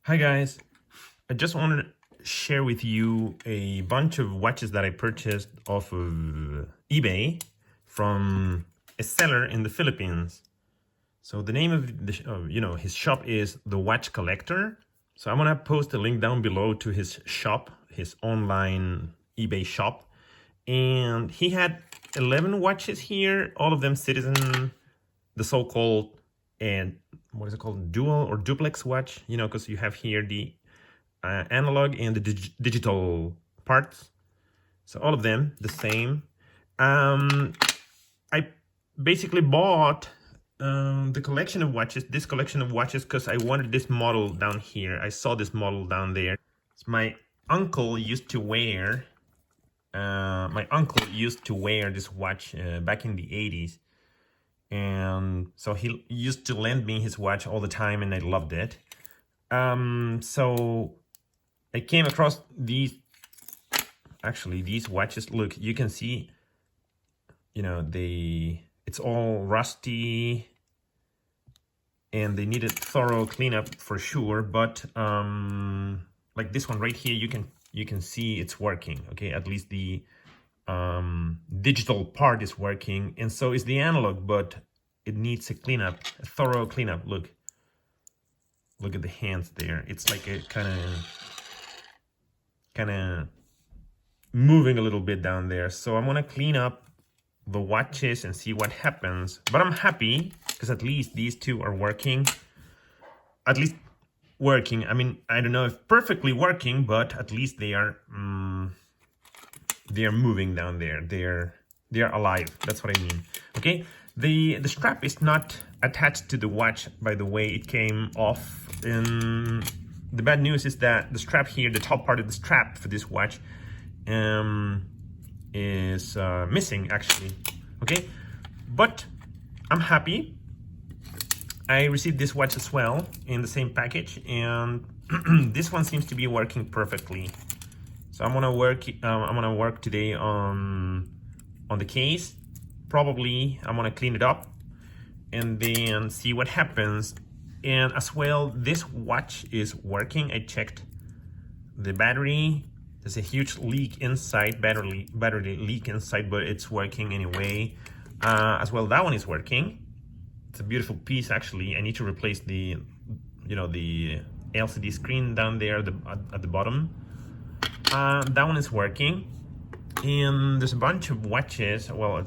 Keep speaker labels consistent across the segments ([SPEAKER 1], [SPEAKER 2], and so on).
[SPEAKER 1] Hi guys, I just wanted to share with you a bunch of watches that I purchased off of eBay from a seller in the Philippines. So the name of his shop is The Watch Collector. So I'm gonna post a link down below to his shop, his online eBay shop. And he had 11 watches here, all of them Citizen, the so-called, and what is it called, dual or duplex watch, because you have here the analog and the digital parts. So all of them the same. I basically bought this collection of watches, because I wanted this model down here. I saw this model down there. So my uncle used to wear this watch back in the 80s. And so he used to lend me his watch all the time, and I loved it. So I came across these watches. Look, you can see, it's all rusty and they needed thorough cleanup for sure. But like this one right here, you can see it's working. Okay, at least the digital part is working, and so is the analog, but it needs a cleanup, a thorough cleanup. Look at the hands there. It's like a kind of moving a little bit down there. So I'm gonna clean up the watches and see what happens. But I'm happy because at least these two are working. At least working. I mean, I don't know if perfectly working, but at least they are moving down there. They are alive. That's what I mean. Okay. The strap is not attached to the watch, by the way. It came off. And the bad news is that the strap here, the top part of the strap for this watch, is missing actually. Okay, but I'm happy. I received this watch as well in the same package, and this one seems to be working perfectly. So I'm gonna work today on the case. Probably I'm gonna clean it up and then see what happens. And as well, this watch is working. I checked the battery. There's a huge leak inside, battery leak inside, but it's working anyway. As well, that one is working. It's a beautiful piece actually. I need to replace the LCD screen down there at the bottom. That one is working. And there's a bunch of watches, well,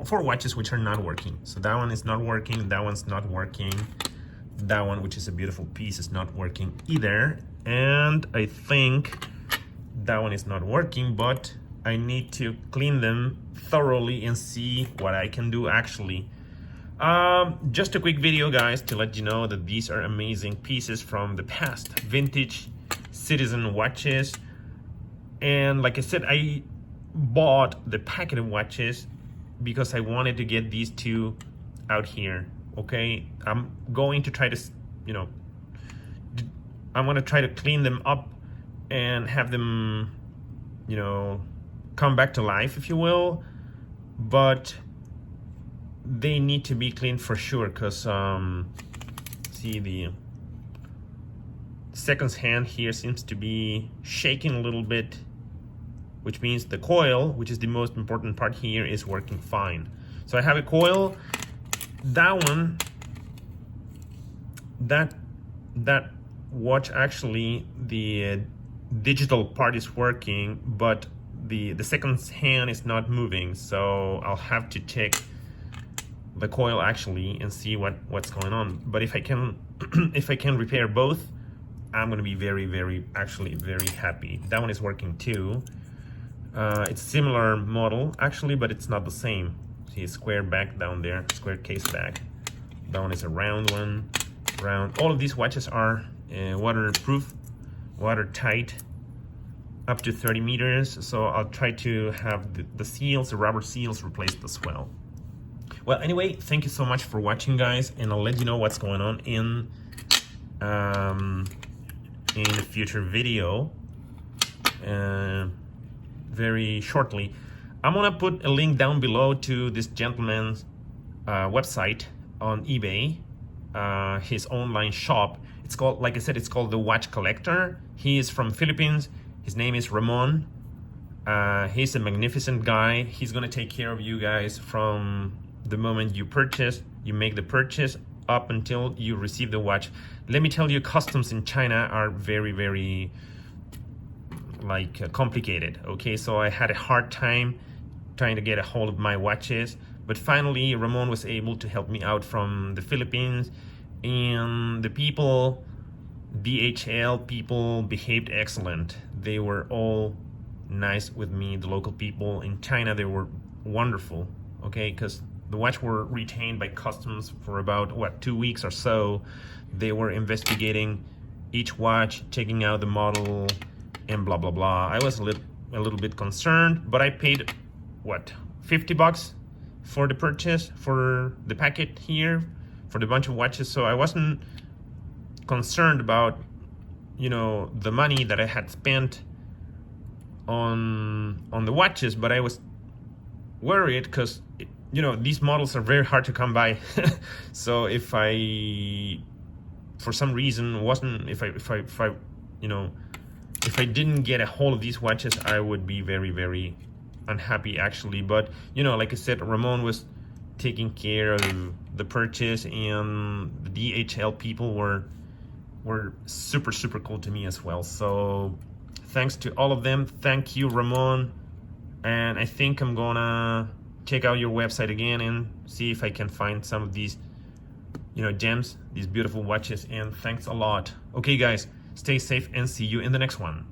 [SPEAKER 1] four watches which are not working. So that one is not working, that one's not working, that one, which is a beautiful piece, is not working either. And I think that one is not working, but I need to clean them thoroughly and see what I can do actually. Just a quick video, guys, to let you know that these are amazing pieces from the past, vintage Citizen watches. And like I said, I bought the packet of watches because I wanted to get these two out here. Okay, I'm going to try to, I'm going to try to clean them up and have them, come back to life, if you will. But they need to be cleaned for sure, because see, the seconds hand here seems to be shaking a little bit, which means the coil, which is the most important part here, is working fine. So I have a coil. That one, that watch, actually the digital part is working, but the seconds hand is not moving. So I'll have to check the coil actually and see what's going on. But if I can if I can repair both, I'm gonna be very happy. That one is working too. It's similar model actually, but it's not the same. See a square back down there, square case back. That one is a round one, round. All of these watches are waterproof, watertight, up to 30 meters. So I'll try to have the seals, the rubber seals, replaced as well. Well, anyway, thank you so much for watching, guys, and I'll let you know what's going on in a future video. Very shortly. I'm gonna put a link down below to this gentleman's website on eBay. his online shop. It's called, like I said, it's called The Watch Collector. He is from Philippines. His name is Ramon. He's a magnificent guy. He's gonna take care of you guys from the moment you purchase, you make the purchase, up until you receive the watch. Let me tell you, customs in China are very, very complicated. Okay, so I had a hard time trying to get a hold of my watches, but finally Ramon was able to help me out from the Philippines, and the people, DHL people, behaved excellent. They were all nice with me. The local people in China, they were wonderful. Okay, because the watch were retained by customs for about 2 weeks or so. They were investigating each watch, checking out the model, and blah blah blah. I was a little bit concerned, but I paid $50 for the purchase, for the packet here, for the bunch of watches. So I wasn't concerned about, you know, the money that I had spent on the watches, but I was worried because, you know, these models are very hard to come by. So if I, for some reason, if I didn't get a hold of these watches, I would be very, very unhappy actually. But, you know, like I said, Ramon was taking care of the purchase, and the DHL people were super, super cool to me as well. So thanks to all of them. Thank you, Ramon. And I think I'm gonna check out your website again and see if I can find some of these, you know, gems, these beautiful watches. And thanks a lot. Okay guys, stay safe and see you in the next one.